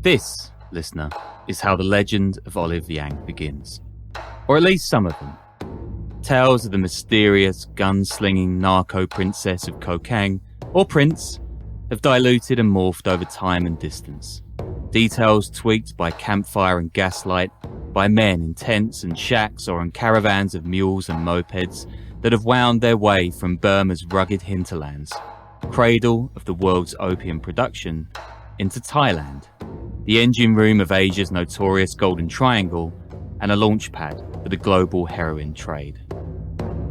This, listener, is how the legend of Olive Yang begins. Or at least some of them. Tales of the mysterious, gunslinging narco princess of Kokang, or prince, have diluted and morphed over time and distance. Details tweaked by campfire and gaslight, by men in tents and shacks or on caravans of mules and mopeds that have wound their way from Burma's rugged hinterlands, cradle of the world's opium production, into Thailand, the engine room of Asia's notorious Golden Triangle, and a launchpad for the global heroin trade.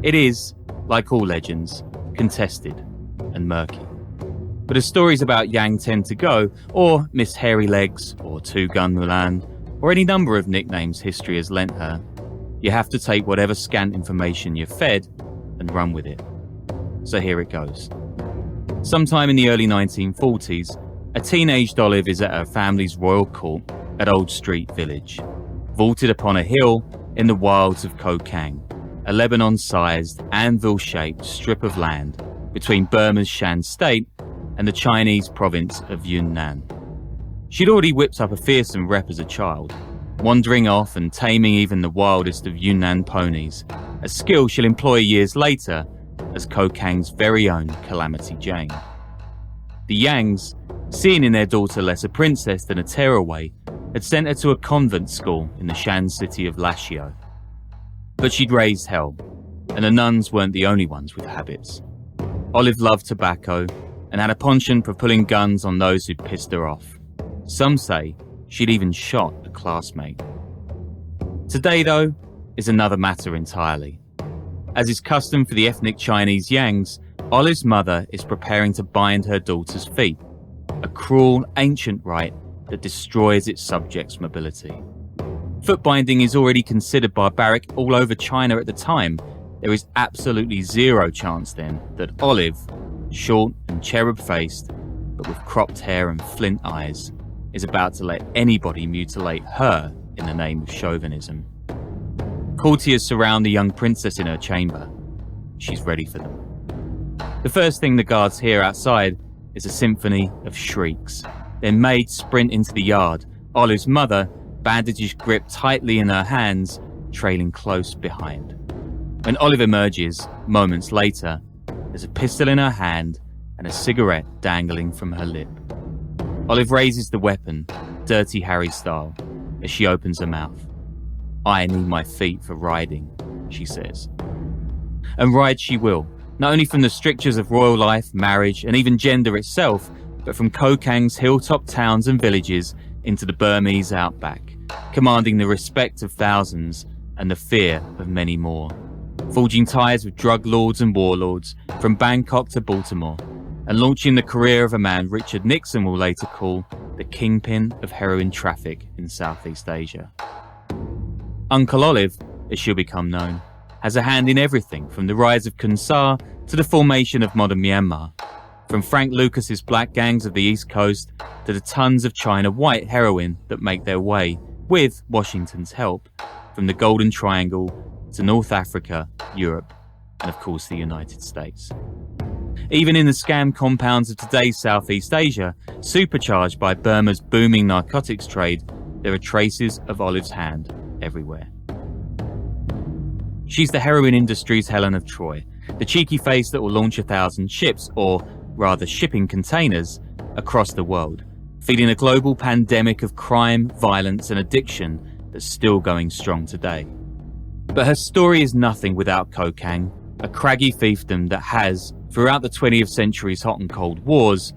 It is, like all legends, contested and murky. But as stories about Yang tend to go, or Miss Hairy Legs, or Two-Gun Mulan, or any number of nicknames history has lent her, you have to take whatever scant information you're fed and run with it. So here it goes. Sometime in the early 1940s, a teenaged Olive is at her family's royal court at Old Street Village, vaulted upon a hill in the wilds of Kokang, a Lebanon-sized, anvil-shaped strip of land between Burma's Shan state and the Chinese province of Yunnan. She'd already whipped up a fearsome rep as a child, wandering off and taming even the wildest of Yunnan ponies, a skill she'll employ years later as Kokang's very own Calamity Jane. The Yangs, seeing in their daughter less a princess than a tearaway, had sent her to a convent school in the Shan city of Lashio. But she'd raised hell, and the nuns weren't the only ones with habits. Olive loved tobacco and had a penchant for pulling guns on those who'd pissed her off. Some say she'd even shot a classmate. Today, though, is another matter entirely. As is custom for the ethnic Chinese Yangs, Olive's mother is preparing to bind her daughter's feet, a cruel, ancient rite that destroys its subjects' mobility. Foot binding is already considered barbaric all over China at the time. There is absolutely zero chance then that Olive, short and cherub-faced, but with cropped hair and flint eyes, is about to let anybody mutilate her in the name of chauvinism. Courtiers surround the young princess in her chamber. She's ready for them. The first thing the guards hear outside is a symphony of shrieks. Then maids sprint into the yard, Olive's mother, bandages gripped tightly in her hands, trailing close behind. When Olive emerges, moments later, there's a pistol in her hand and a cigarette dangling from her lip. Olive raises the weapon, Dirty Harry style, as she opens her mouth. "I need my feet for riding," she says. And ride she will, not only from the strictures of royal life, marriage, and even gender itself, but from Kokang's hilltop towns and villages into the Burmese outback, commanding the respect of thousands and the fear of many more, forging ties with drug lords and warlords from Bangkok to Baltimore, and launching the career of a man Richard Nixon will later call the kingpin of heroin traffic in Southeast Asia. Uncle Olive, as she'll become known, has a hand in everything from the rise of Kunsar to the formation of modern Myanmar, from Frank Lucas's black gangs of the East Coast to the tons of China white heroin that make their way, with Washington's help, from the Golden Triangle to North Africa, Europe, and of course the United States. Even in the scam compounds of today's Southeast Asia, supercharged by Burma's booming narcotics trade, there are traces of Olive's hand everywhere. She's the heroin industry's Helen of Troy, the cheeky face that will launch 1,000 ships, or rather shipping containers, across the world, feeding a global pandemic of crime, violence and addiction that's still going strong today. But her story is nothing without Kokang, a craggy fiefdom that has, throughout the 20th century's hot and cold wars,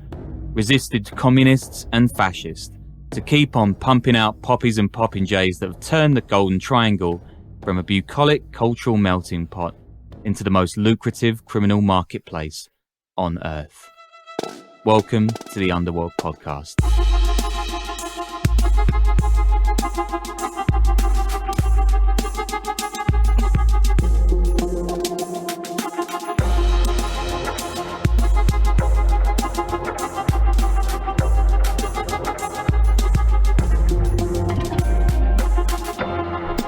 resisted communists and fascists to keep on pumping out poppies and popinjays that have turned the Golden Triangle from a bucolic cultural melting pot into the most lucrative criminal marketplace on Earth. Welcome to the Underworld Podcast.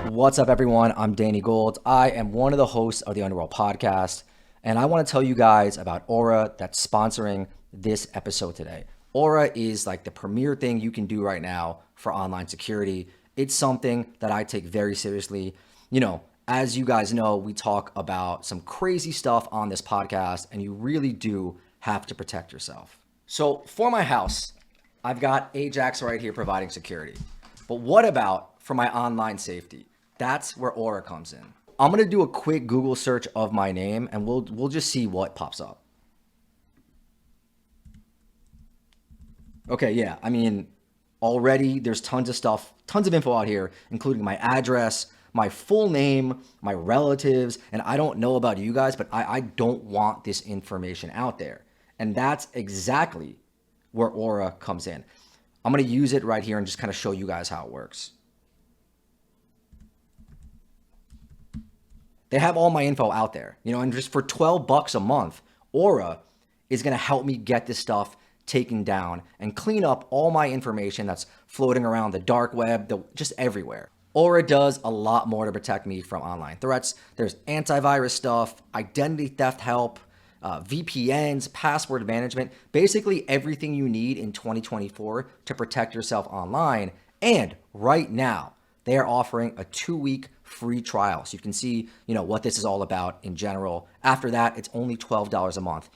What's up, everyone? I'm Danny Gold. I am one of the hosts of the Underworld Podcast, and I want to tell you guys about Aura that's sponsoring this episode today. Aura is like the premier thing you can do right now for online security. It's something that I take very seriously. As you guys know, we talk about some crazy stuff on this podcast, and you really do have to protect yourself. So for my house, I've got Ajax right here providing security. But what about for my online safety? That's where Aura comes in. I'm going to do a quick Google search of my name, and we'll just see what pops up. Okay, yeah, already there's tons of stuff, tons of info out here, including my address, my full name, my relatives, and I don't know about you guys, but I don't want this information out there. And that's exactly where Aura comes in. I'm going to use it right here and just kind of show you guys how it works. They have all my info out there, and just for $12 a month, Aura is going to help me get this stuff taken down and clean up all my information that's floating around the dark web, just everywhere. Aura does a lot more to protect me from online threats. There's antivirus stuff, identity theft help, VPNs, password management, basically everything you need in 2024 to protect yourself online. And right now, they are offering a 2-week free trial. So you can see, what this is all about in general. After that, it's only $12 a month.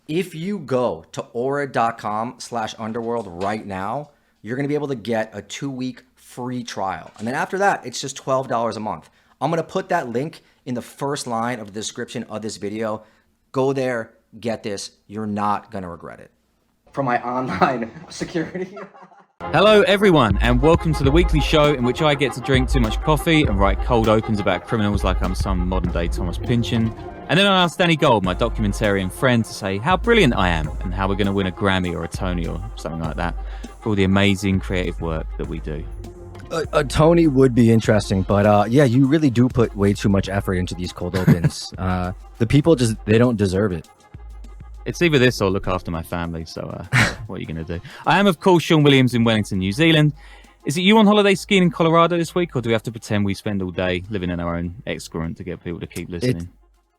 If you go to aura.com/underworld right now, you're going to be able to get a 2-week free trial. And then after that, it's just $12 a month. I'm going to put that link in the first line of the description of this video. Go there, get this. You're not going to regret it. For my online security. Hello everyone, and welcome to the weekly show in which I get to drink too much coffee and write cold opens about criminals like I'm some modern day Thomas Pynchon. And then I asked Danny Gold, my documentarian friend, to say how brilliant I am and how we're going to win a Grammy or a Tony or something like that for all the amazing creative work that we do. A Tony would be interesting, but yeah, you really do put way too much effort into these cold opens. The people they don't deserve it. It's either this or look after my family, so what are you going to do? I am, of course, Sean Williams in Wellington, New Zealand. Is it you on holiday skiing in Colorado this week, or do we have to pretend we spend all day living in our own excrement to get people to keep listening?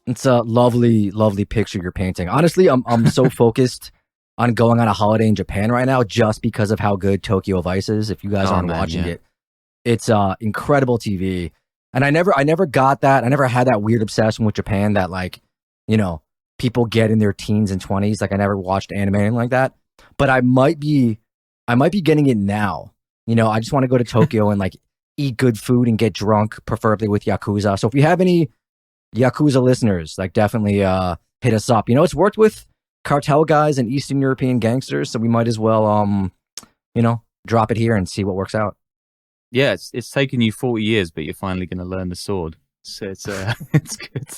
It's a lovely, lovely picture you're painting. Honestly, I'm so focused on going on a holiday in Japan right now just because of how good Tokyo Vice is. If you guys aren't watching it, it's incredible TV. And I never got that. I never had that weird obsession with Japan that people get in their teens and 20s. Like I never watched anime or anything like that. But I might be getting it now. I just want to go to Tokyo and eat good food and get drunk, preferably with Yakuza. So if you have any Yakuza listeners, definitely hit us up. It's worked with cartel guys and Eastern European gangsters, so we might as well drop it here and see what works out. Yeah, it's taken you 40 years, but you're finally going to learn the sword. So it's good.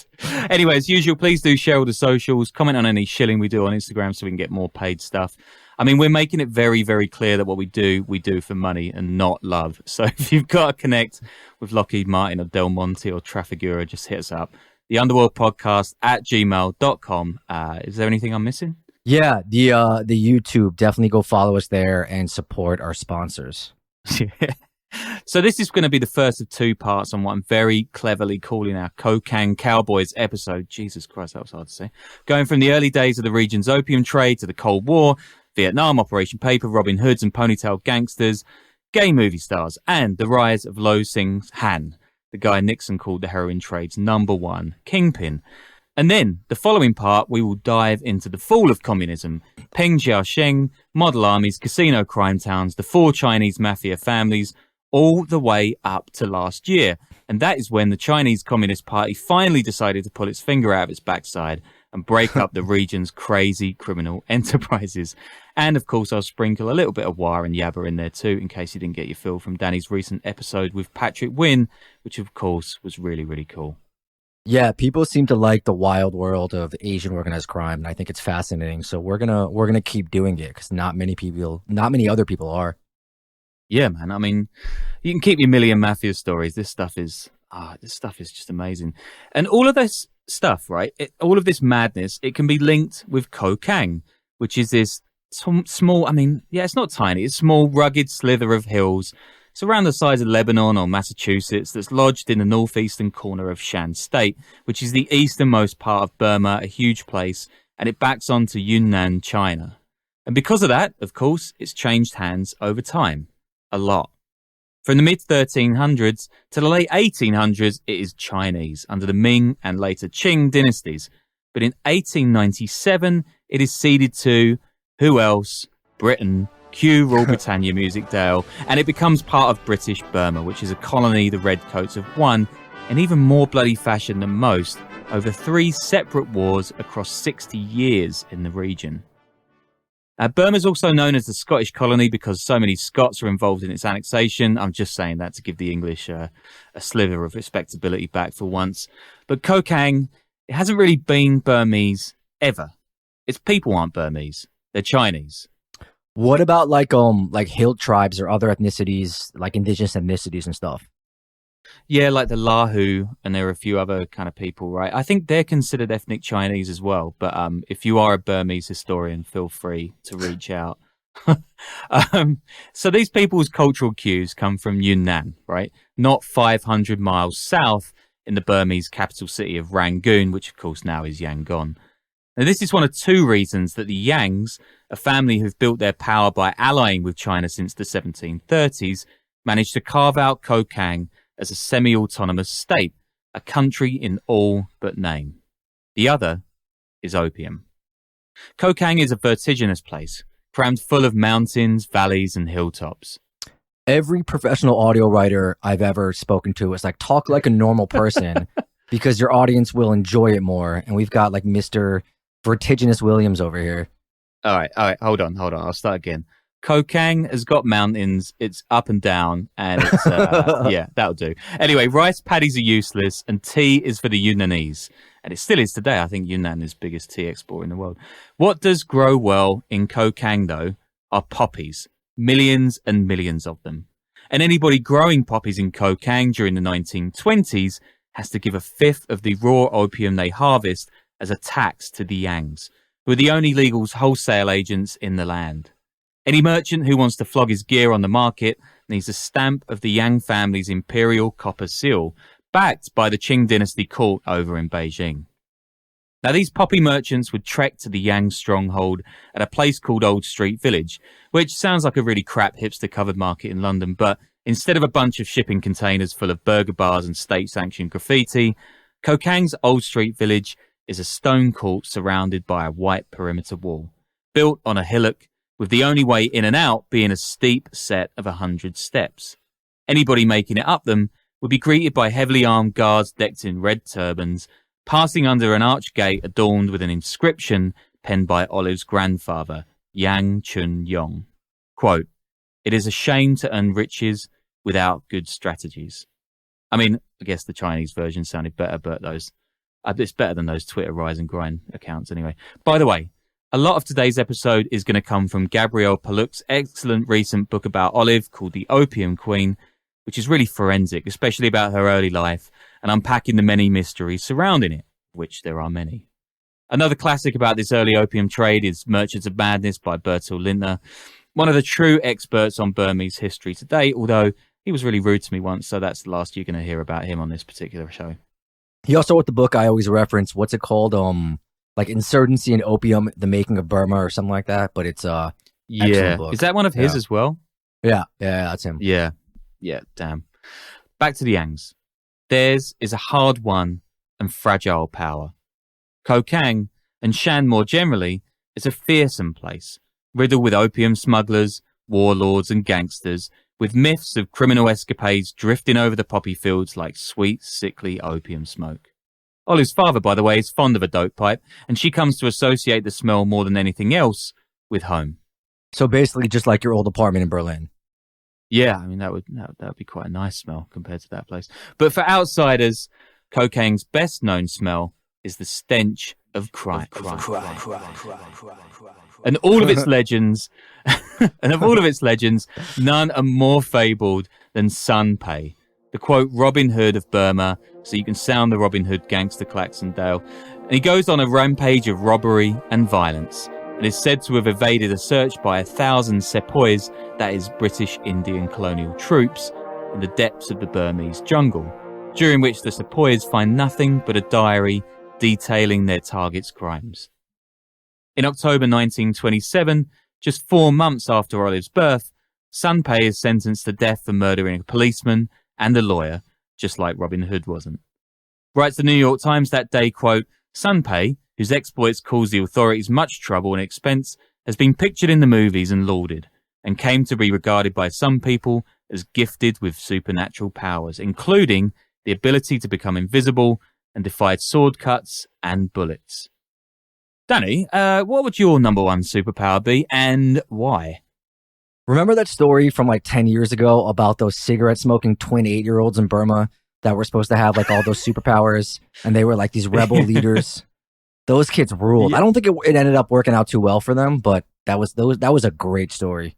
Anyway, as usual, please do share all the socials, comment on any shilling we do on Instagram so we can get more paid stuff. We're making it very, very clear that what we do for money and not love. So if you've got to connect with Lockheed Martin or Del Monte or Traffickers, just hit us up. The Underworld Podcast @gmail.com. Is there anything I'm missing? Yeah, the YouTube. Definitely go follow us there and support our sponsors. Yeah. So this is going to be the first of 2 parts on what I'm very cleverly calling our Kokang Cowboys episode. Jesus Christ, that was hard to say. Going from the early days of the region's opium trade to the Cold War, Vietnam, Operation Paper, Robin Hoods and ponytail gangsters, gay movie stars, and the rise of Lo Sing's Han, the guy Nixon called the heroin trade's #1 kingpin. And then, the following part, we will dive into the fall of communism, Peng Xiaosheng, model armies, casino crime towns, the 4 Chinese mafia families, all the way up to last year. And that is when the Chinese Communist Party finally decided to pull its finger out of its backside and break up the region's crazy criminal enterprises. And of course, I'll sprinkle a little bit of wire and yabba in there too, in case you didn't get your fill from Danny's recent episode with Patrick Wynn, which of course was really, really cool. Yeah, people seem to like the wild world of Asian organized crime, and I think it's fascinating. So we're gonna keep doing it because not many other people are. Yeah, man. You can keep your million mafia stories. This stuff is just amazing. And all of this stuff, right? All of this madness, it can be linked with Kokang, which is this small, it's not tiny. It's a small, rugged slither of hills. It's around the size of Lebanon or Massachusetts that's lodged in the northeastern corner of Shan State, which is the easternmost part of Burma, a huge place, and it backs onto Yunnan, China. And because of that, of course, it's changed hands over time. A lot. From the mid-1300s to the late 1800s, it is Chinese under the Ming and later Qing dynasties. But in 1897, it is ceded to, who else? Britain. Cue Rule Britannia music, Dale. And it becomes part of British Burma, which is a colony the Redcoats have won, in even more bloody fashion than most, over 3 separate wars across 60 years in the region. Burma is also known as the Scottish colony because so many Scots are involved in its annexation. I'm just saying that to give the English a sliver of respectability back for once. But Kokang, it hasn't really been Burmese ever. Its people aren't Burmese. They're Chinese. What about like hill tribes or other ethnicities, like indigenous ethnicities and stuff? Yeah, like the Lahu, and there are a few other kind of people, right? I think they're considered ethnic Chinese as well. But if you are a Burmese historian, feel free to reach out. So these people's cultural cues come from Yunnan, right? Not 500 miles south in the Burmese capital city of Rangoon, which of course now is Yangon. Now, this is one of 2 reasons that the Yangs, a family who've built their power by allying with China since the 1730s, managed to carve out Kokang as a semi-autonomous state, a country in all but name. The other is opium. Kokang is a vertiginous place, crammed full of mountains, valleys, and hilltops. Every professional audio writer I've ever spoken to is like, talk like a normal person because your audience will enjoy it more. And we've got like Mr. Vertiginous Williams over here. All right, hold on. I'll start again. Kokang has got mountains, it's up and down, and it's, yeah, that'll do. Anyway, rice paddies are useless, and tea is for the Yunnanese. And it still is today. I think Yunnan is the biggest tea exporter in the world. What does grow well in Kokang, though, are poppies. Millions and millions of them. And anybody growing poppies in Kokang during the 1920s has to give 1/5 of the raw opium they harvest as a tax to the Yangs, who are the only legal wholesale agents in the land. Any merchant who wants to flog his gear on the market needs a stamp of the Yang family's imperial copper seal, backed by the Qing dynasty court over in Beijing. Now, these poppy merchants would trek to the Yang stronghold at a place called Old Street Village, which sounds like a really crap hipster-covered market in London, but instead of a bunch of shipping containers full of burger bars and state-sanctioned graffiti, Kokang's Old Street Village is a stone court surrounded by a white perimeter wall, built on a hillock, with the only way in and out being a steep set of 100 steps. Anybody making it up them would be greeted by heavily armed guards decked in red turbans, passing under an arch gate adorned with an inscription penned by Olive's grandfather, Yang Chun Yong. Quote, "It is a shame to earn riches without good strategies." I mean, I guess the Chinese version sounded better, but it's better than those Twitter rise and grind accounts anyway. By the way, a lot of today's episode is going to come from Gabrielle Paluk's excellent recent book about Olive called The Opium Queen, which is really forensic, especially about her early life and unpacking the many mysteries surrounding it, which there are many. Another classic about this early opium trade is Merchants of Madness by Bertil Lintner, one of the true experts on Burmese history today, although he was really rude to me once, so that's the last you're going to hear about him on this particular show. He also wrote the book I always reference. What's it called? Like Insurgency and Opium, The Making of Burma or something like that. But it's excellent book. Is that one of his as well? Yeah, that's him. Yeah, damn. Back to the Yangs. Theirs is a hard-won and fragile power. Kokang, and Shan more generally, is a fearsome place, riddled with opium smugglers, warlords and gangsters, with myths of criminal escapades drifting over the poppy fields like sweet, sickly opium smoke. Olive's father, by the way, is fond of a dope pipe, and she comes to associate the smell more than anything else with home. So basically just like your old apartment in Berlin. Yeah, I mean, that would be quite a nice smell compared to that place. But for outsiders, Kokang's best known smell is the stench of crime. And all of its legends, none are more fabled than Sun Pei, the quote Robin Hood of Burma, so you can sound the Robin Hood gangster klaxon, Dale. And he goes on a rampage of robbery and violence, and is said to have evaded a search by 1,000 sepoys, that is British Indian colonial troops, in the depths of the Burmese jungle, during which the sepoys find nothing but a diary detailing their target's crimes. In October 1927, just 4 months after Olive's birth, Sunpei is sentenced to death for murdering a policeman and a lawyer, just like Robin Hood wasn't. Writes the New York Times that day, quote, Sunpei, whose exploits caused the authorities much trouble and expense, has been pictured in the movies and lauded, and came to be regarded by some people as gifted with supernatural powers, including the ability to become invisible and defied sword cuts and bullets. Danny, what would your number one superpower be and why? Remember that story from like 10 years ago about those cigarette smoking twin 8-year-olds in Burma that were supposed to have like all those superpowers and they were like these rebel leaders? Those kids ruled. Yeah. I don't think it ended up working out too well for them, but that was a great story.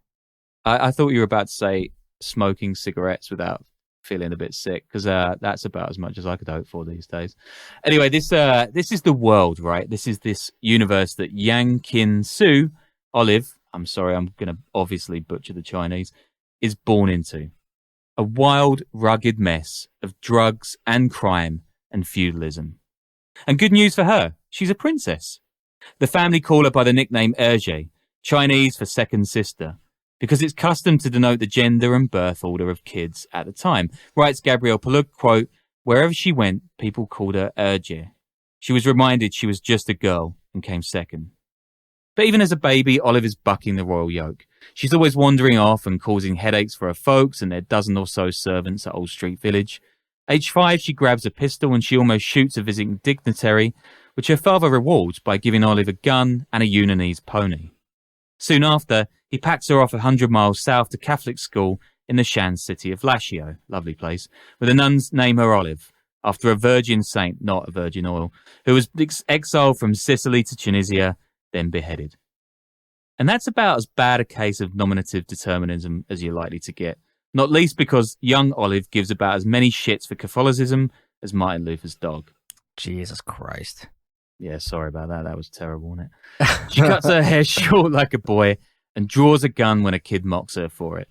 I thought you were about to say smoking cigarettes without feeling a bit sick, because that's about as much as I could hope for these days. Anyway, this is the world, right? This is this universe that Yang Kin-su, Olive, I'm sorry, I'm going to obviously butcher the Chinese, is born into. A wild, rugged mess of drugs and crime and feudalism. And good news for her, she's a princess. The family call her by the nickname Erje, Chinese for second sister, because it's custom to denote the gender and birth order of kids at the time. Writes Gabrielle Palug, quote, wherever she went, people called her Erje. She was reminded she was just a girl and came second. But even as a baby, Olive is bucking the royal yoke. She's always wandering off and causing headaches for her folks and their dozen or so servants at Old Street Village. Age 5, she grabs a pistol and she almost shoots a visiting dignitary, which her father rewards by giving Olive a gun and a Yunanese pony. Soon after, he packs her off 100 miles south to Catholic school in the Shan city of Lashio, lovely place, where the nuns name her Olive, after a virgin saint, not a virgin oil, who was exiled from Sicily to Tunisia, then beheaded. And that's about as bad a case of nominative determinism as you're likely to get, not least because young Olive gives about as many shits for Catholicism as Martin Luther's dog. Jesus Christ. Yeah, sorry about that. That was terrible, wasn't it? She cuts her hair short like a boy and draws a gun when a kid mocks her for it.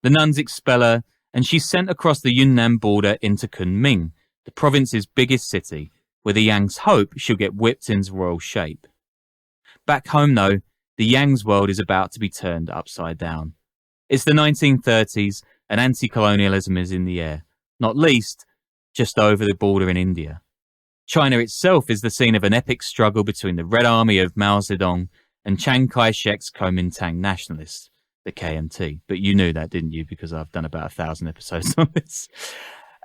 The nuns expel her, and she's sent across the Yunnan border into Kunming, the province's biggest city, where the Yangs hope she'll get whipped into royal shape. Back home, though, the Yang's world is about to be turned upside down. It's the 1930s, and anti-colonialism is in the air, not least just over the border in India. China itself is the scene of an epic struggle between the Red Army of Mao Zedong and Chiang Kai-shek's Kuomintang nationalists, the KMT. But you knew that, didn't you? Because I've done about 1,000 episodes on this.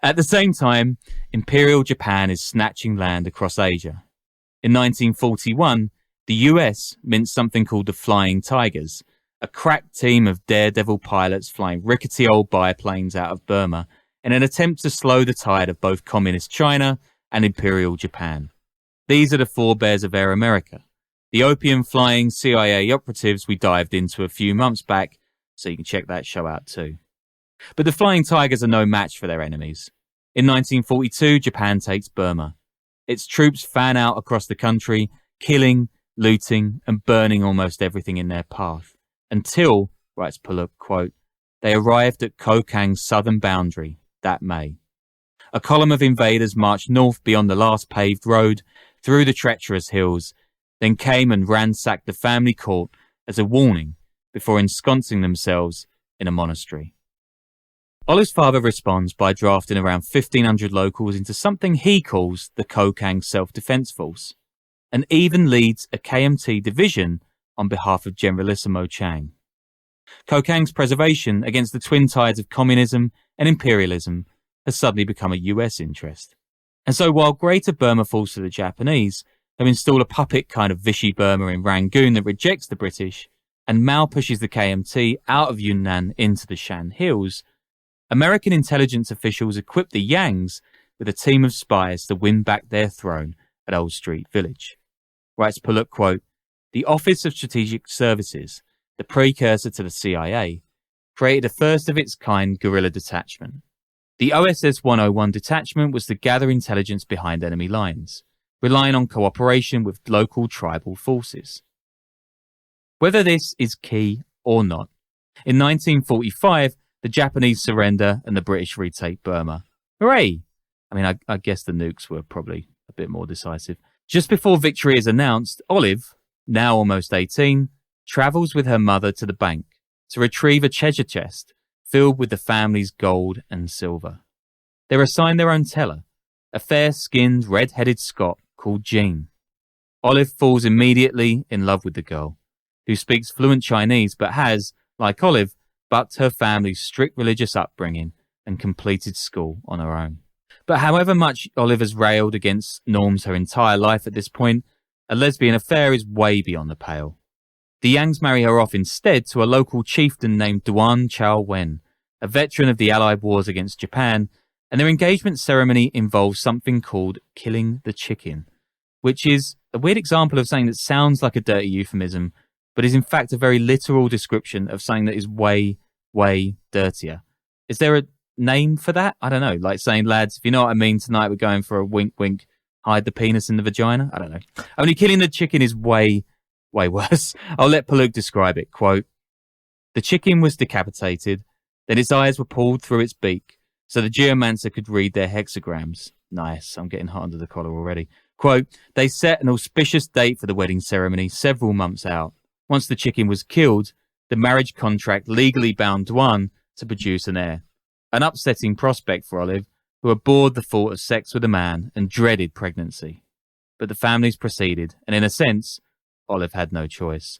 At the same time, Imperial Japan is snatching land across Asia. In 1941, the US mints something called the Flying Tigers, a crack team of daredevil pilots flying rickety old biplanes out of Burma in an attempt to slow the tide of both Communist China and Imperial Japan. These are the forebears of Air America, the opium-flying CIA operatives we dived into a few months back, so you can check that show out too. But the Flying Tigers are no match for their enemies. In 1942, Japan takes Burma. Its troops fan out across the country, killing, looting, and burning almost everything in their path, until, writes Pullup, quote, they arrived at Kokang's southern boundary that May. A column of invaders marched north beyond the last paved road, through the treacherous hills, then came and ransacked the family court as a warning before ensconcing themselves in a monastery. Olive's father responds by drafting around 1,500 locals into something he calls the Kokang Self-Defense Force, and even leads a KMT division on behalf of Generalissimo Chang. Kokang's preservation against the twin tides of communism and imperialism has suddenly become a US interest. And so while Greater Burma falls to the Japanese, who install a puppet kind of Vichy Burma in Rangoon that rejects the British, and Mao pushes the KMT out of Yunnan into the Shan Hills, American intelligence officials equip the Yangs with a team of spies to win back their throne at Old Street Village. Writes Pullup, quote, the Office of Strategic Services, the precursor to the CIA, created a first-of-its-kind guerrilla detachment. The OSS 101 detachment was to gather intelligence behind enemy lines, relying on cooperation with local tribal forces. Whether this is key or not, in 1945, the Japanese surrender and the British retake Burma. Hooray! I mean, I guess the nukes were probably a bit more decisive. Just before victory is announced, Olive, now almost 18, travels with her mother to the bank to retrieve a treasure chest filled with the family's gold and silver. They're assigned their own teller, a fair-skinned, red-headed Scot called Jean. Olive falls immediately in love with the girl, who speaks fluent Chinese but has, like Olive, bucked her family's strict religious upbringing and completed school on her own. But however much Olive has railed against norms her entire life at this point, a lesbian affair is way beyond the pale. The Yangs marry her off instead to a local chieftain named Duan Chao Wen, a veteran of the Allied wars against Japan, and their engagement ceremony involves something called killing the chicken, which is a weird example of something that sounds like a dirty euphemism, but is in fact a very literal description of something that is way, way dirtier. Is there a name for that? I don't know, like saying, lads, if you know what I mean, tonight we're going for a wink wink, hide the penis in the vagina? I don't know. Only killing the chicken is way, way worse. I'll let Paluk describe it. Quote, "The chicken was decapitated, then its eyes were pulled through its beak, so the geomancer could read their hexagrams." Nice, I'm getting hot under the collar already. Quote, "They set an auspicious date for the wedding ceremony several months out. Once the chicken was killed, the marriage contract legally bound Duan to produce an heir. An upsetting prospect for Olive, who abhorred the thought of sex with a man and dreaded pregnancy. But the families proceeded, and in a sense, Olive had no choice."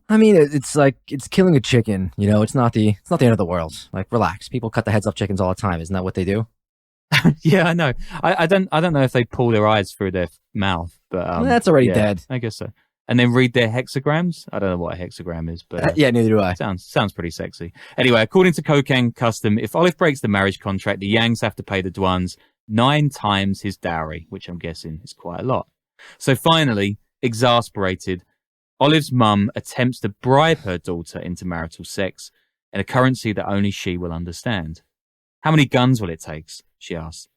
I mean, it's like, it's killing a chicken, you know, it's not the end of the world. Like, relax. People cut the heads off chickens all the time. Isn't that what they do? Yeah, I know. I don't know if they pull their eyes through their mouth, but that's already yeah, dead. I guess so. And then read their hexagrams. I don't know what a hexagram is, but Yeah, neither do I. Sounds pretty sexy. Anyway, according to Kokang custom, if Olive breaks the marriage contract, the Yangs have to pay the Duans 9 times his dowry, which I'm guessing is quite a lot. So finally, exasperated, Olive's mum attempts to bribe her daughter into marital sex in a currency that only she will understand. "How many guns will it take?" she asks.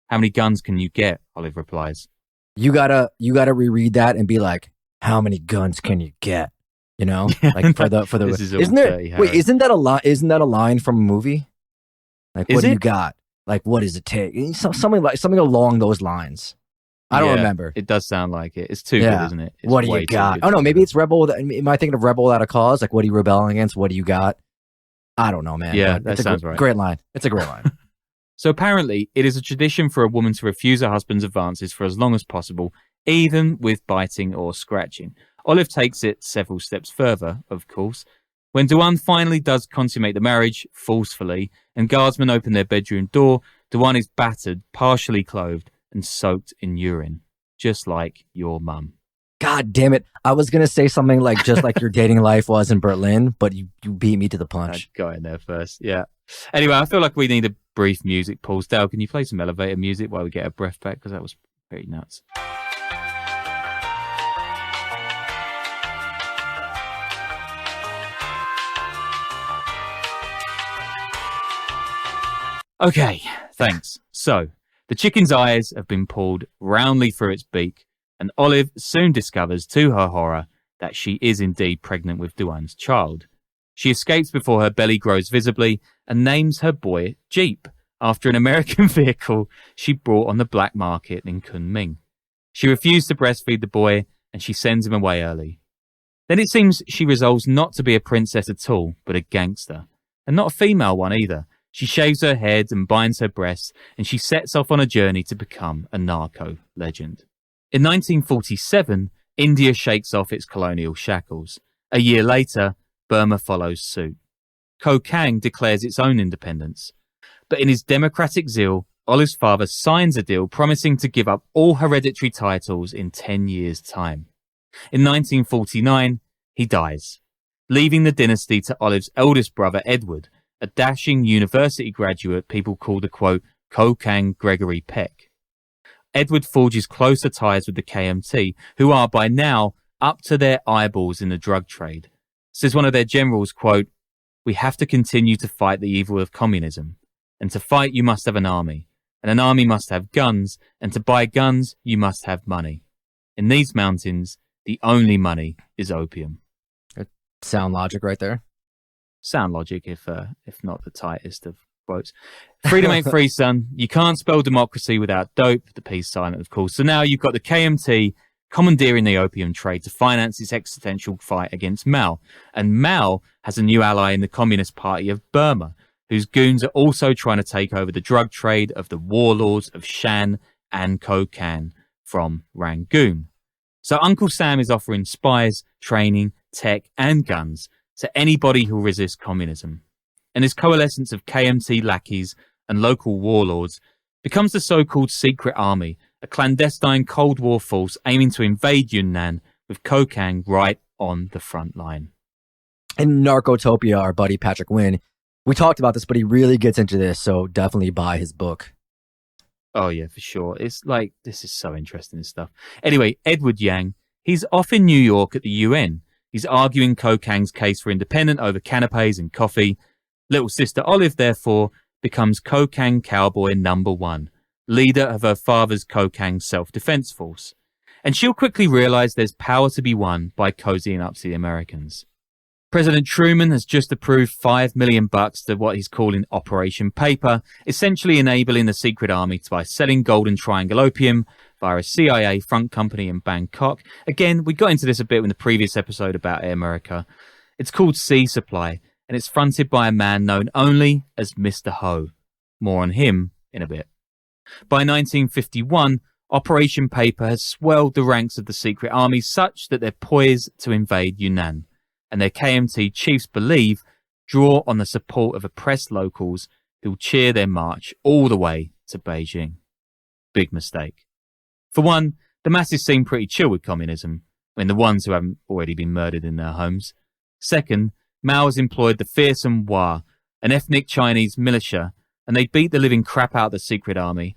"How many guns can you get?" Olive replies. You gotta reread that and be like, how many guns can you get? You know, like for the This is all isn't there? dirty, Wait, Harry. isn't that a line? Isn't that a line from a movie? Like, Is what do it? you got? Like, what does it take? Something along those lines. I don't Yeah, remember. It does sound like it. It's too Yeah. good, isn't it? It's What do way you too got? good Oh no, to maybe be it's rebel. Am I thinking of rebel without a cause? Like, what are you rebelling against? What do you got? I don't know, man. Yeah, But that it's sounds a right. great line. It's a great line. So apparently, it is a tradition for a woman to refuse her husband's advances for as long as possible, even with biting or scratching. Olive takes it several steps further, of course. When Duan finally does consummate the marriage, forcefully, and guardsmen open their bedroom door, Duan is battered, partially clothed, and soaked in urine, just like your mum. God damn it! I was gonna say something like just like your dating life was in Berlin, but you beat me to the punch. I got in there first, yeah. Anyway, I feel like we need a brief music pause. Dale, can you play some elevator music while we get our breath back? Because that was pretty nuts. Okay, thanks. So, the chicken's eyes have been pulled roundly through its beak, and Olive soon discovers, to her horror, that she is indeed pregnant with Duan's child. She escapes before her belly grows visibly and names her boy Jeep, after an American vehicle she bought on the black market in Kunming. She refused to breastfeed the boy, and she sends him away early. Then it seems she resolves not to be a princess at all, but a gangster, and not a female one either. She shaves her head and binds her breasts, and she sets off on a journey to become a narco legend. In 1947, India shakes off its colonial shackles. A year later, Burma follows suit. Kokang declares its own independence. But in his democratic zeal, Olive's father signs a deal promising to give up all hereditary titles in 10 years' time. In 1949, he dies, leaving the dynasty to Olive's eldest brother, Edward, a dashing university graduate people call the, quote, Kokang Gregory Peck. Edward forges closer ties with the KMT, who are by now up to their eyeballs in the drug trade. Says one of their generals, quote, "We have to continue to fight the evil of communism. And to fight, you must have an army. And an army must have guns. And to buy guns, you must have money. In these mountains, the only money is opium." Sound logic right there. Sound logic, if not the tightest of quotes. Freedom ain't free, son. You can't spell democracy without dope. The P's silent, of course. So now you've got the KMT commandeering the opium trade to finance its existential fight against Mao. And Mao has a new ally in the Communist Party of Burma, whose goons are also trying to take over the drug trade of the warlords of Shan and Kokang from Rangoon. So Uncle Sam is offering spies, training, tech, and guns to anybody who resists communism. And his coalescence of KMT lackeys and local warlords becomes the so-called Secret Army, a clandestine Cold War force aiming to invade Yunnan with Kokang right on the front line. In Narcotopia, our buddy Patrick Wynn, we talked about this, but he really gets into this, so definitely buy his book. Oh, yeah, for sure. It's like, this is so interesting, this stuff. Anyway, Edward Yang, he's off in New York at the UN. He's arguing Kokang's case for independence over canapes and coffee. Little sister Olive, therefore, becomes Kokang Cowboy #1, leader of her father's Kokang self-defense force. And she'll quickly realize there's power to be won by cozying up to the Americans. President Truman has just approved $5 million to what he's calling Operation Paper, essentially enabling the secret army to buy selling Golden Triangle opium via a CIA front company in Bangkok. Again, we got into this a bit in the previous episode about America. It's called Sea Supply, and it's fronted by a man known only as Mr. Ho. More on him in a bit. By 1951, Operation Paper has swelled the ranks of the secret army such that they're poised to invade Yunnan, and their KMT chiefs believe draw on the support of oppressed locals who'll cheer their march all the way to Beijing. Big mistake. For one, the masses seem pretty chill with communism, the ones who haven't already been murdered in their homes. Second, Mao has employed the fearsome Hua, an ethnic Chinese militia, and they beat the living crap out of the secret army.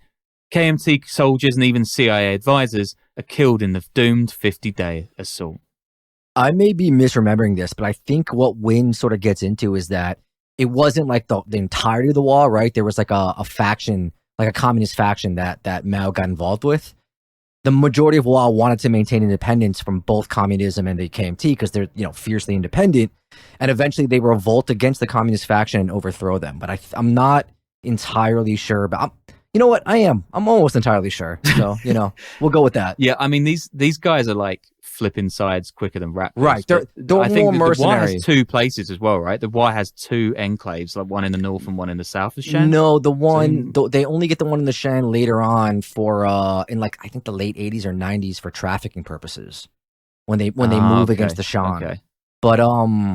KMT soldiers and even CIA advisors are killed in the doomed 50-day assault. I may be misremembering this, but I think what Wynn sort of gets into is that it wasn't like the entirety of the wall, right? There was like a faction, like a communist faction that Mao got involved with. The majority of Hua wanted to maintain independence from both communism and the KMT because they're, fiercely independent. And eventually they revolt against the communist faction and overthrow them. But I'm not entirely sure. But you know what? I am. I'm almost entirely sure. So, we'll go with that. Yeah, I mean, these guys are like flipping sides quicker than rap. Right. They're I think more mercenary. The Y has two places as well, right? The Y has two enclaves, like one in the north and one in the south of Shan. No, they only get the one in the Shan later on for in I think the late 80s or 90s for trafficking purposes when they move against the Shan. Okay. But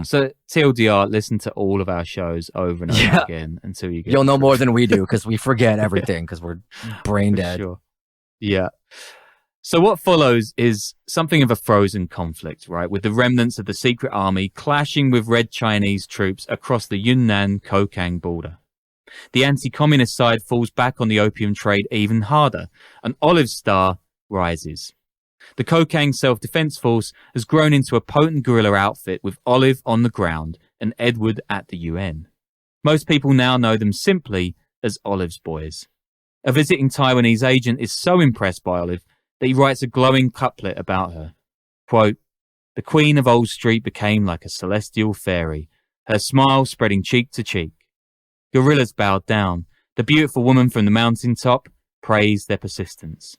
so TLDR, listen to all of our shows over and over again until you get. You'll know more than we do because we forget everything because we're brain dead. Sure. Yeah. So what follows is something of a frozen conflict, right? With the remnants of the secret army clashing with Red Chinese troops across the Yunnan-Kokang border. The anti-communist side falls back on the opium trade even harder, and Olive's star rises. The Kokang self-defense force has grown into a potent guerrilla outfit with Olive on the ground and Edward at the UN. Most people now know them simply as Olive's boys. A visiting Taiwanese agent is so impressed by Olive that he writes a glowing couplet about her. Quote, "The queen of Old Street became like a celestial fairy, her smile spreading cheek to cheek. Gorillas bowed down. The beautiful woman from the mountaintop praised their persistence."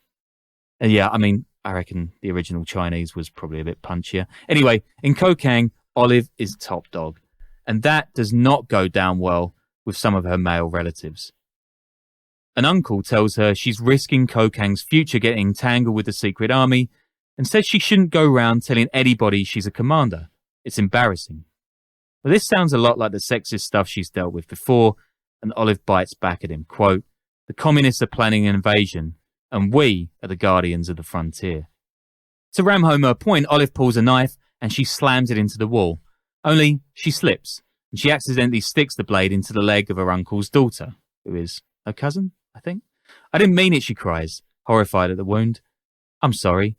And yeah, I mean, I reckon the original Chinese was probably a bit punchier. Anyway, in Kokang, Olive is top dog, and that does not go down well with some of her male relatives. An uncle tells her she's risking Kokang's future getting entangled with the secret army and says she shouldn't go around telling anybody she's a commander. It's embarrassing. Well, this sounds a lot like the sexist stuff she's dealt with before, and Olive bites back at him. Quote, "The communists are planning an invasion, and we are the guardians of the frontier." To ram home her point, Olive pulls a knife and she slams it into the wall. Only she slips, and she accidentally sticks the blade into the leg of her uncle's daughter, who is her cousin, I think. "I didn't mean it," she cries, horrified at the wound. "I'm sorry."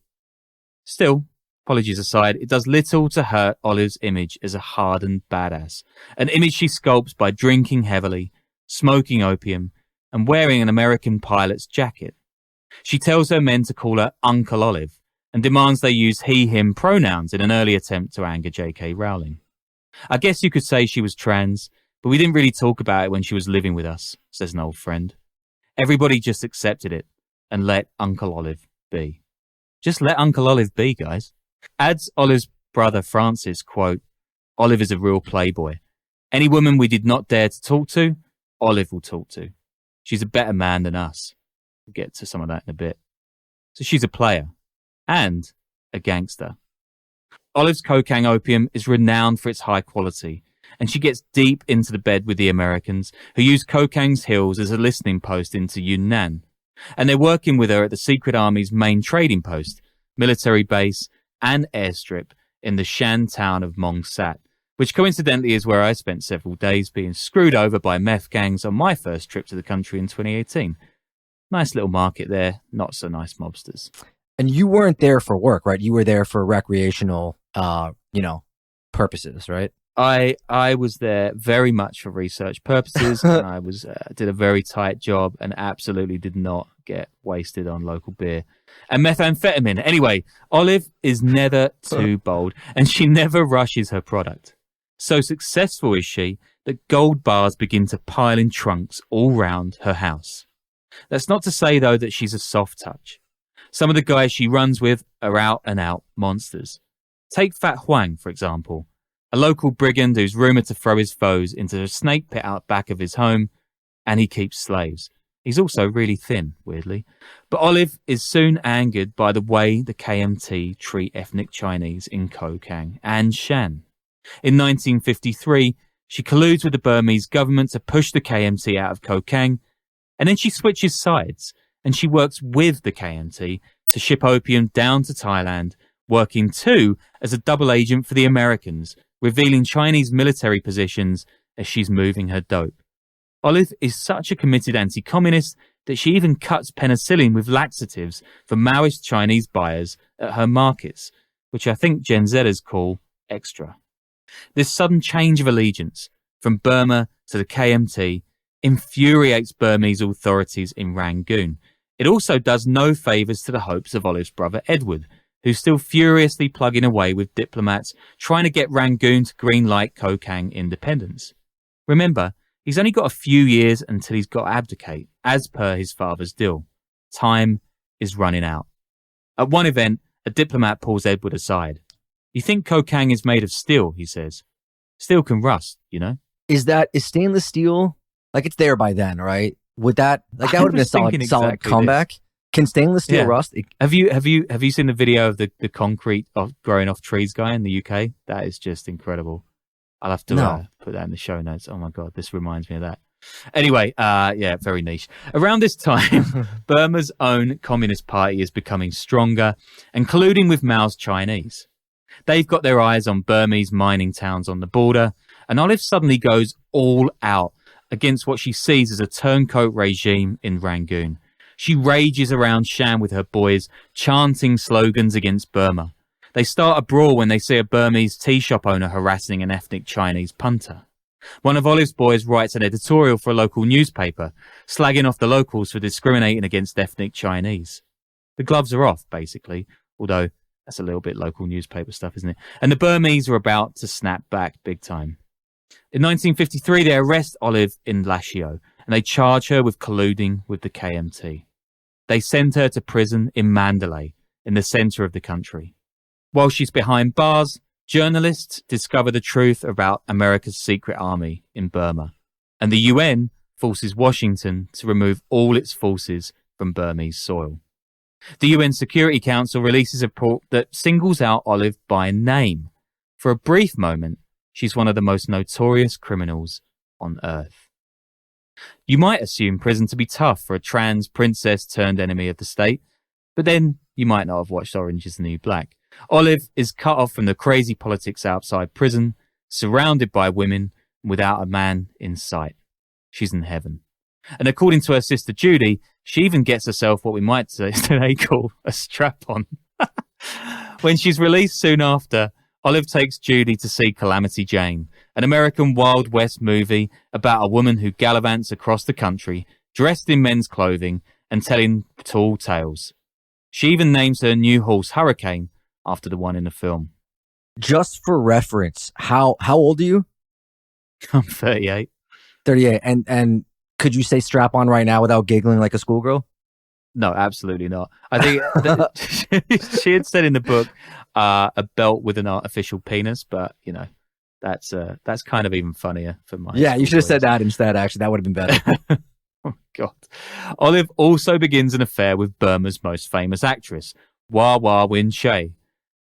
Still, apologies aside, it does little to hurt Olive's image as a hardened badass, an image she sculpts by drinking heavily, smoking opium, and wearing an American pilot's jacket. She tells her men to call her Uncle Olive and demands they use he/him pronouns in an early attempt to anger J.K. Rowling. "I guess you could say she was trans, but we didn't really talk about it when she was living with us," says an old friend. "Everybody just accepted it and let Uncle Olive be." Just let Uncle Olive be, guys. Adds Olive's brother Francis, quote, Olive is a real playboy. Any woman we did not dare to talk to, Olive will talk to. She's a better man than us. We'll get to some of that in a bit. So she's a player and a gangster. Olive's Kokang opium is renowned for its high quality, and she gets deep into the bed with the Americans, who use Kokang's hills as a listening post into Yunnan. And they're working with her at the Secret Army's main trading post, military base, and airstrip in the Shan town of Mongsat, which coincidentally is where I spent several days being screwed over by meth gangs on my first trip to the country in 2018. Nice little market there, not so nice mobsters. And you weren't there for work, right? You were there for recreational, purposes, right? I was there very much for research purposes, and I did a very tight job and absolutely did not get wasted on local beer and methamphetamine. Anyway, Olive is never too bold, and she never rushes her product. So successful is she that gold bars begin to pile in trunks all round her house. That's not to say, though, that she's a soft touch. Some of the guys she runs with are out and out monsters. Take Fat Huang, for example, a local brigand who's rumoured to throw his foes into a snake pit out back of his home, and he keeps slaves. He's also really thin, weirdly. But Olive is soon angered by the way the KMT treat ethnic Chinese in Kokang and Shan. In 1953, she colludes with the Burmese government to push the KMT out of Kokang, and then she switches sides, and she works with the KMT to ship opium down to Thailand, working too as a double agent for the Americans, revealing Chinese military positions as she's moving her dope. Olive is such a committed anti-communist that she even cuts penicillin with laxatives for Maoist Chinese buyers at her markets, which I think Gen Zers call extra. This sudden change of allegiance from Burma to the KMT infuriates Burmese authorities in Rangoon. It also does no favours to the hopes of Olive's brother Edward, who's still furiously plugging away with diplomats trying to get Rangoon to greenlight Kokang independence. Remember, he's only got a few years until he's got to abdicate, as per his father's deal. Time is running out. At one event, a diplomat pulls Edward aside. You think Kokang is made of steel, he says. Steel can rust, you know? Is stainless steel, like it's there by then, right? Would that would have been a solid comeback? This. Can stainless steel rust? Have you seen the video of the concrete growing off trees guy in the UK? That is just incredible. I'll have to put that in the show notes. Oh my God, this reminds me of that. Anyway, very niche. Around this time, Burma's own Communist Party is becoming stronger and colluding with Mao's Chinese. They've got their eyes on Burmese mining towns on the border, and Olive suddenly goes all out against what she sees as a turncoat regime in Rangoon. She rages around Shan with her boys, chanting slogans against Burma. They start a brawl when they see a Burmese tea shop owner harassing an ethnic Chinese punter. One of Olive's boys writes an editorial for a local newspaper, slagging off the locals for discriminating against ethnic Chinese. The gloves are off, basically, although that's a little bit local newspaper stuff, isn't it? And the Burmese are about to snap back big time. In 1953, they arrest Olive in Lashio, and they charge her with colluding with the KMT. They send her to prison in Mandalay, in the centre of the country. While she's behind bars, journalists discover the truth about America's secret army in Burma, and the UN forces Washington to remove all its forces from Burmese soil. The UN Security Council releases a report that singles out Olive by name. For a brief moment, she's one of the most notorious criminals on Earth. You might assume prison to be tough for a trans princess turned enemy of the state, but then you might not have watched Orange is the New Black. Olive is cut off from the crazy politics outside prison, surrounded by women, without a man in sight. She's in heaven. And according to her sister Judy, she even gets herself what we might today call a strap-on. When she's released soon after, Olive takes Judy to see Calamity Jane, an American Wild West movie about a woman who gallivants across the country, dressed in men's clothing and telling tall tales. She even names her new horse Hurricane after the one in the film. Just for reference, how old are you? I'm 38. 38. And could you say strap on right now without giggling like a schoolgirl? No, absolutely not. I think that she had said in the book a belt with an artificial penis, but that's kind of even funnier for my. Yeah, you should have said that instead. Actually, that would have been better. Oh God. Olive also begins an affair with Burma's most famous actress, Wah Win Che,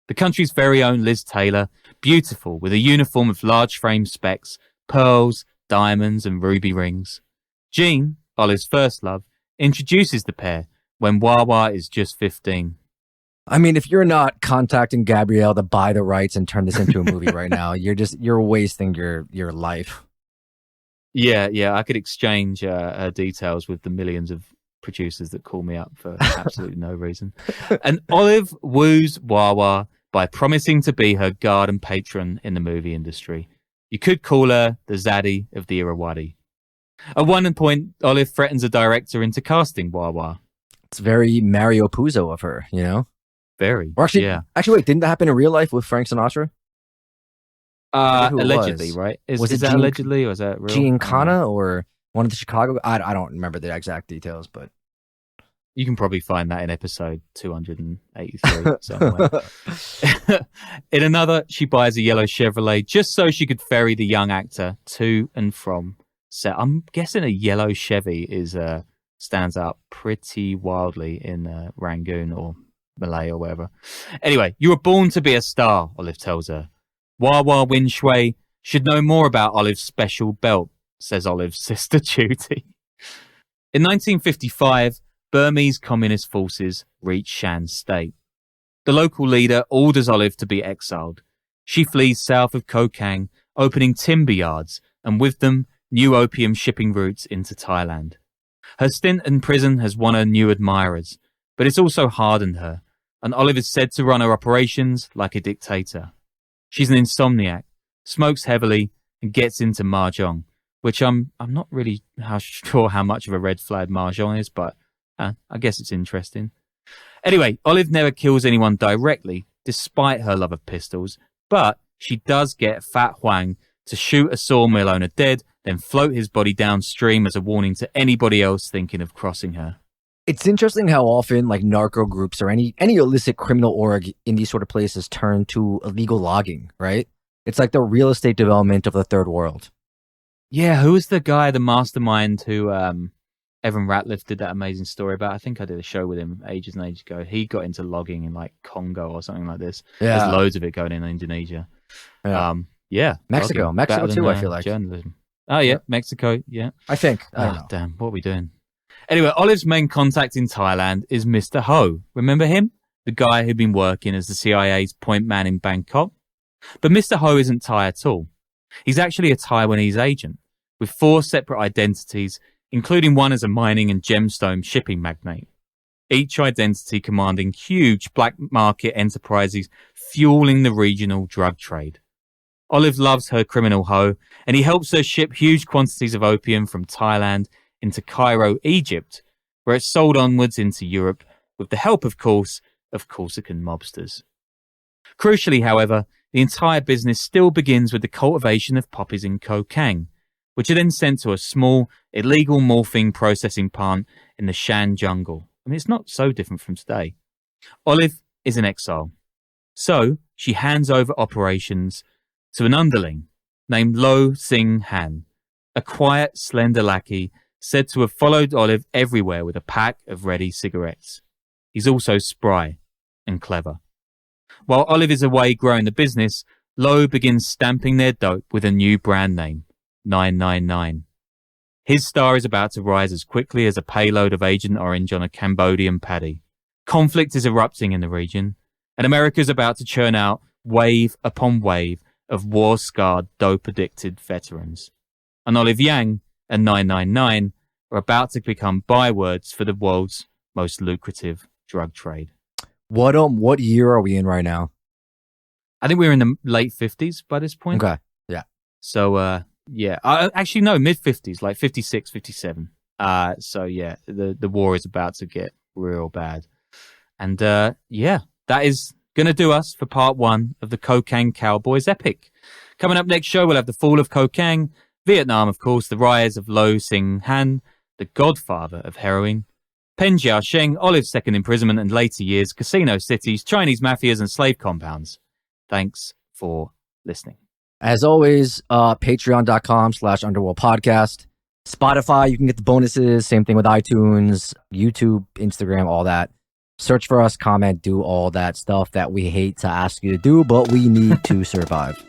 the country's very own Liz Taylor, beautiful with a uniform of large frame specs, pearls, diamonds, and ruby rings. Jean, Olive's first love, introduces the pair when Wawa is just 15. I mean, if you're not contacting Gabrielle to buy the rights and turn this into a movie right now, you're wasting your life. Yeah, I could exchange details with the millions of producers that call me up for absolutely no reason. And Olive woos Wawa by promising to be her guard and patron in the movie industry. You could call her the Zaddy of the Irrawaddy. At one point, Olive threatens a director into casting Wawa. It's very Mario Puzo of her, Very. Or actually, wait, didn't that happen in real life with Frank Sinatra? Allegedly, right? Is that allegedly, or is that real? Giancana or one of the Chicago? I don't remember the exact details, but you can probably find that in episode 283 somewhere. In another, she buys a yellow Chevrolet just so she could ferry the young actor to and from set. I'm guessing a yellow Chevy stands out pretty wildly in Rangoon or Malay or wherever. Anyway, you were born to be a star, Olive tells her. Wawa Win Shui should know more about Olive's special belt, says Olive's sister Judy. In 1955, Burmese communist forces reach Shan State. The local leader orders Olive to be exiled. She flees south of Kokang, opening timber yards, and with them, new opium shipping routes into Thailand. Her stint in prison has won her new admirers, but it's also hardened her, and Olive is said to run her operations like a dictator. She's an insomniac, smokes heavily, and gets into mahjong, which I'm not really sure how much of a red flag mahjong is, but I guess it's interesting. Anyway, Olive never kills anyone directly, despite her love of pistols, but she does get Fat Huang to shoot a sawmill owner dead, then float his body downstream as a warning to anybody else thinking of crossing her. It's interesting how often narco groups or any illicit criminal org in these sort of places turn to illegal logging, right? It's like the real estate development of the third world. Yeah, who was the guy, the mastermind who Evan Ratliff did that amazing story about? I think I did a show with him ages and ages ago. He got into logging in Congo or something like this. Yeah. There's loads of it going in Indonesia. Yeah. Mexico too, I feel like. Journalism. Oh yeah, Mexico, yeah. I think. I don't know. Damn, what are we doing? Anyway, Olive's main contact in Thailand is Mr. Ho. Remember him? The guy who'd been working as the CIA's point man in Bangkok? But Mr. Ho isn't Thai at all. He's actually a Taiwanese agent with 4 separate identities, including one as a mining and gemstone shipping magnate. Each identity commanding huge black market enterprises fueling the regional drug trade. Olive loves her criminal Ho, and he helps her ship huge quantities of opium from Thailand into Cairo, Egypt, where it's sold onwards into Europe with the help, of course, of Corsican mobsters. Crucially, however, the entire business still begins with the cultivation of poppies in Kokang, which are then sent to a small, illegal morphine processing plant in the Shan jungle. I mean, it's not so different from today. Olive is in exile. So, she hands over operations to an underling named Lo Sing Han, a quiet, slender lackey said to have followed Olive everywhere with a pack of ready cigarettes. He's also spry and clever. While Olive is away growing the business, Lo begins stamping their dope with a new brand name, 999. His star is about to rise as quickly as a payload of Agent Orange on a Cambodian paddy. Conflict is erupting in the region, and America's about to churn out wave upon wave of war-scarred, dope-addicted veterans. And Olive Yang and 999 are about to become bywords for the world's most lucrative drug trade. What year are we in right now? I think we're in the late 50s by this point. Okay, yeah. So, yeah. Actually, no, mid-50s, like 56, 57. So, yeah, the war is about to get real bad. And, yeah, that is going to do us for part 1 of the Kokang Cowboys epic. Coming up next show, we'll have the fall of Kokang, Vietnam, of course, the rise of Lo Sing Han, the godfather of heroin, Pen Jiaosheng, Olive's second imprisonment and later years, casino cities, Chinese mafias, and slave compounds. Thanks for listening. As always, patreon.com/underworld podcast. Spotify, you can get the bonuses. Same thing with iTunes, YouTube, Instagram, all that. Search for us, comment, do all that stuff that we hate to ask you to do, but we need to survive.